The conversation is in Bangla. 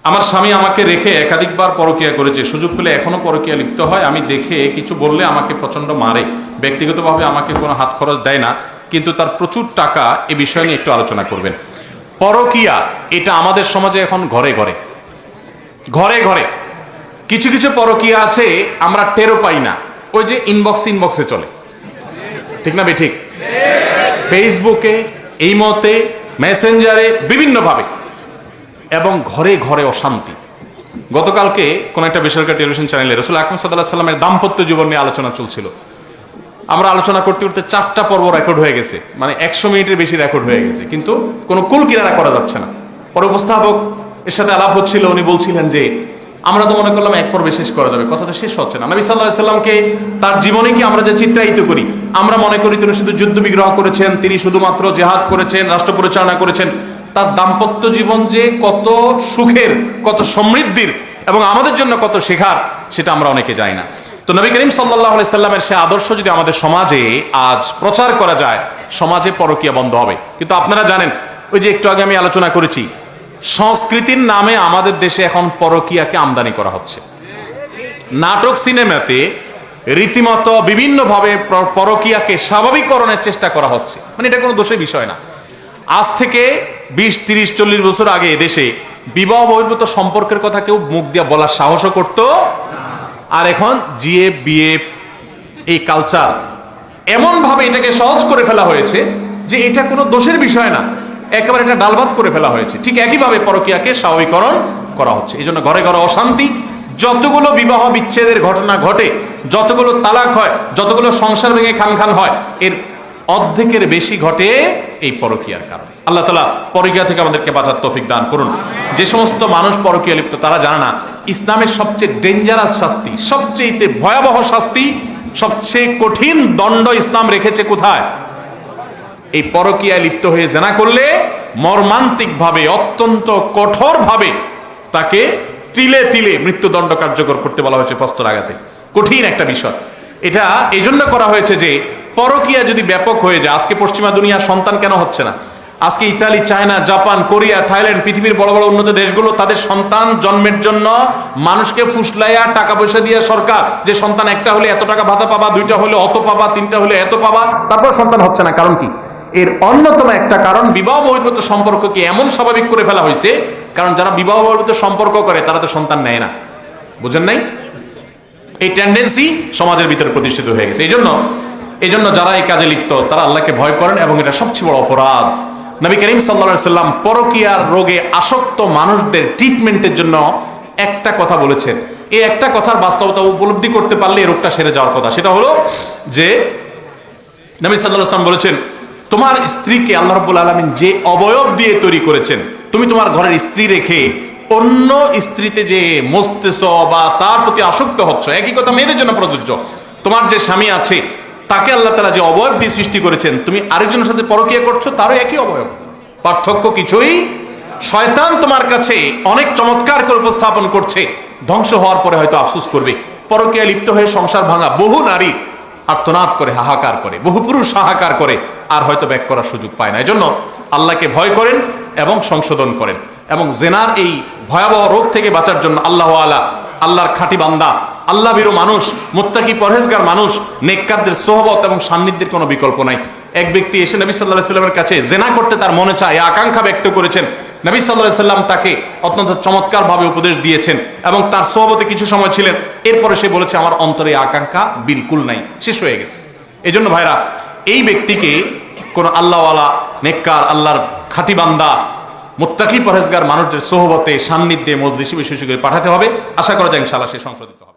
আমার স্বামী আমাকে রেখে একাধিকবার পরকীয়া করেছে, সুযোগ পেলে এখনো পরকীয়া লিপ্ত হয়। আমি দেখে কিছু বললে আমাকে প্রচণ্ড মারে, ব্যক্তিগতভাবে আমাকে কোনো হাত খরচ দেয় না, কিন্তু তার প্রচুর টাকা। এ বিষয় নিয়ে একটু আলোচনা করবেন। পরকীয়া এটা আমাদের সমাজে এখন ঘরে ঘরে ঘরে ঘরে। কিছু কিছু পরকীয়া আছে আমরা টেরও পাই না, ওই যে ইনবক্সে চলে, ঠিক না বেঠিক? ফেসবুকে, ইমোতে, মেসেঞ্জারে, বিভিন্নভাবে, এবং ঘরে ঘরে অশান্তি। গতকালকে কোন একটা বেসরকারি টেলিভিশন চ্যানেলে রাসূল আকরাম সাল্লাল্লাহু আলাইহি ওয়াসাল্লামের দাম্পত্য জীবন নিয়ে আলোচনা চলছিল। আমরা আলোচনা করতে করতে 4টা পর্ব রেকর্ড হয়ে গেছে, মানে 100 মিনিটের বেশি রেকর্ড হয়ে গেছে, কিন্তু কোনো কুল কিনারা করা যাচ্ছে না। পরে উপস্থাপক এর সাথে আলাপ হচ্ছিল, উনি বলছিলেন যে আমরা তো মনে করলাম এক পর্বে শেষ করা যাবে, কথা তো শেষ হচ্ছে না। নবী সাল্লাল্লাহু আলাইহি ওয়াসাল্লামকে তার জীবনে কি আমরা যে চিত্রায়িত করি, আমরা মনে করি তিনি শুধু যুদ্ধ বিগ্রহ করেছেন, তিনি শুধুমাত্র জিহাদ করেছেন, রাষ্ট্র পরিচালনা করেছেন। তার দাম্পত্য জীবন যে কত সুখের, কত সমৃদ্ধির এবং আমাদের জন্য কত শেখার, সেটা আমরা অনেকে জানি না। তো নবী করিম সাল্লাল্লাহু আলাইহি সাল্লামের সে আদর্শ যদি আমাদের সমাজে আজ প্রচার করা যায়, সমাজে পরকীয়া বন্ধ হবে। কিন্তু আপনারা জানেন, ওই যে একটু আগে আমি আলোচনা করেছি, সংস্কৃতির নামে আমাদের দেশে এখন পরকীয়াকে আমদানি করা হচ্ছে। নাটক, সিনেমাতে রীতিমতো বিভিন্নভাবে পরকীয়াকে স্বাভাবিককরণের চেষ্টা করা হচ্ছে। মানে এটা কোনো দোষের বিষয় না। আজ থেকে 20, 30, 40 বছর আগে দেশে বিবাহ বহির্ভূত সম্পর্কের কথা কেউ মুখ দিয়ে বলার সাহসও করত। আর এখন জিএফ, বিএফ, এই কালচার এমন ভাবে এটাকে সহজ করে ফেলা হয়েছে যে এটা কোনো দোষের বিষয় না, একেবারে এটা ডালভাত করে ফেলা হয়েছে। ঠিক একইভাবে পরকীয়াকে স্বাভাবিকরণ করা হচ্ছে। এই জন্য ঘরে ঘরে অশান্তি। যতগুলো বিবাহ বিচ্ছেদের ঘটনা ঘটে, যতগুলো তালাক হয়, যতগুলো সংসার ভেঙে খান খান হয়, এর অর্ধেকের বেশি ঘটে এই পরকীয়ার কারণে। আল্লাহ তাআলা পরকীয়া থেকে আমাদেরকে বাঁচার তৌফিক দান করুন। যে সমস্ত মানুষ পরকীয়া লিপ্ত, তারা জানে না ইসলামের সবচেয়ে ডেঞ্জারাস শাস্তি, সবচেয়ে ভয়াবহ শাস্তি, সবচেয়ে কঠিন দণ্ড ইসলাম রেখেছে কোথায়? এই পরকীয়া লিপ্ত হয়ে জেনা করলে মর্মান্তিক ভাবে, অত্যন্ত কঠোর ভাবে তাকে তিলে তিলে মৃত্যুদণ্ড কার্যকর করতে বলা হয়েছে প্রস্তরাঘাতে। কঠিন একটা বিষয়। এটা এই জন্য করা হয়েছে যে পরকীয়া যদি ব্যাপক হয়ে যায়, আজকে পশ্চিমা দুনিয়ার সন্তান কেন হচ্ছে না? আজকে Italy, China, Japan, Korea, Thailand, পৃথিবীর বড় বড় উন্নত দেশগুলো তাদের সন্তান জন্মের জন্য মানুষকে ফুসলাইয়া টাকা পয়সা দিয়ে সরকার, যে সন্তান একটা হলে এত টাকা ভাতা পাবা, 2টা হলে অত পাবা, 3টা হলে এত পাবা, তারপর সন্তান হচ্ছে না। কারণ কি? এর অন্যতম একটা কারণ বিবাহ বহির্ভূত সম্পর্ককে এমন স্বাভাবিক করে ফেলা হয়েছে। কারণ যারা বিবাহ বহির্ভূত সম্পর্ক করে তারা তো সন্তান নেয় না, বুঝেন নাই? এই টেন্ডেন্সি সমাজের ভিতরে প্রতিষ্ঠিত হয়ে গেছে। এই জন্য যারা এই কাজে লিপ্ত তারা আল্লাহকে ভয় করেন, এবং এটা সবচেয়ে বড় অপরাধ। নবী করিম সাল্লাল্লাহু আলাইহি সাল্লাম পরকীয়ার রোগে আসক্ত মানুষদের ট্রিটমেন্টের জন্য একটা কথা বলেছেন। এই একটা কথার বাস্তবতা উপলব্ধি করতে পারলে এই রোগটা সেরে যাওয়ার কথা। সেটা হলো যে নবী সাল্লাল্লাহু আলাইহি সাল্লাম বলেছেন, তোমার স্ত্রীকে আল্লাহ রাব্বুল আলামিন যে অবয়ব দিয়ে তৈরি করেছেন, তুমি তোমার ঘরের স্ত্রী রেখে অন্য স্ত্রীতে যে মস্তেছ বা তার প্রতি আসক্ত হচ্ছ, একই কথা মেয়েদের জন্য প্রযোজ্য। তোমার যে স্বামী আছে তাকে আল্লাহ তাআলা যে অবয়ব দিয়ে সৃষ্টি করেছেন, তুমি আরেকজনের সাথে পরকীয়া করছো, তারও একই অবয়ব, পার্থক্য কিছুই। শয়তান তোমার কাছে অনেক চমৎকার করে উপস্থাপন করছে, ধ্বংস হওয়ার পরে হয়তো আফসোস করবে। পরকীয়া লিপ্ত হয়ে সংসার ভাঙা বহু নারী আর্তনাদ করে, হাহাকার করে, বহু পুরুষ হাহাকার করে, আর হয়তো ব্যাক করার সুযোগ পায় না। এজন্য আল্লাহকে ভয় করেন এবং সংশোধন করেন, এবং জেনার এই ভয়াবহ রোগ থেকে বাঁচার জন্য আল্লাহর খাঁটি বান্দা, আল্লাহ ভীরু মানুষ, মুত্তাকি পরহেজগার মানুষ, নেককারদের সোহবত এবং সান্নিধ্যের কোনো বিকল্প নাই। এক ব্যক্তি এসে নবী সাল্লাল্লাহু আলাইহি সাল্লামের কাছে জেনা করতে তার মনে চায়, আকাঙ্ক্ষা ব্যক্ত করেছেন। নবী সাল্লাল্লাহু আলাইহি সাল্লাম তাকে অত্যন্ত চমৎকার ভাবে উপদেশ দিয়েছেন এবং তার সোহবতে কিছু সময় ছিলেন। এরপরে সে বলেছে, আমার অন্তরে আকাঙ্ক্ষা বিলকুল নাই, শেষ হয়ে গেছে। এই জন্য ভাইরা, এই ব্যক্তিকে কোন আল্লাহওয়ালা, নেককার, আল্লাহর খাঁটি বান্দা, মুত্তাকি পরহেজগার মানুষদের সোহবতে, সান্নিধ্যে, মজলিসে বিশেষ করে পাঠাতে হবে। আশা করা যায় ইনশাআল্লাহ সে সংশোধিত হবে।